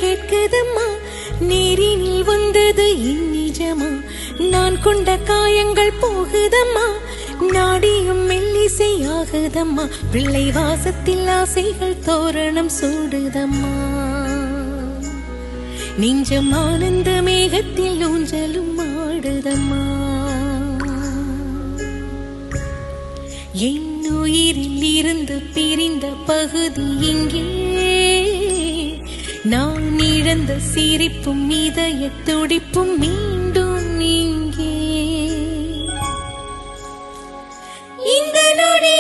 கேட்குதம்மா, நேரினில் வந்தது இந்நிஜமா, நான் கொண்ட காயங்கள் போகுதம்மா, நாடியும் மெல்லிசையாகுதம்மா, பிள்ளை வாசத்தில் ஆசைகள் தோரணம் சூடுதம்மா, நெஞ்சம் ஆனந்த மேகத்தில் ஊஞ்சலும் ஆடுதம்மா, என் உயிரில் இருந்து பிரிந்த பகுதி இங்கே, நான் இழந்த சிரிப்பும் இதய துடிப்பும் மீண்டும் இங்கே, இந்த நொடி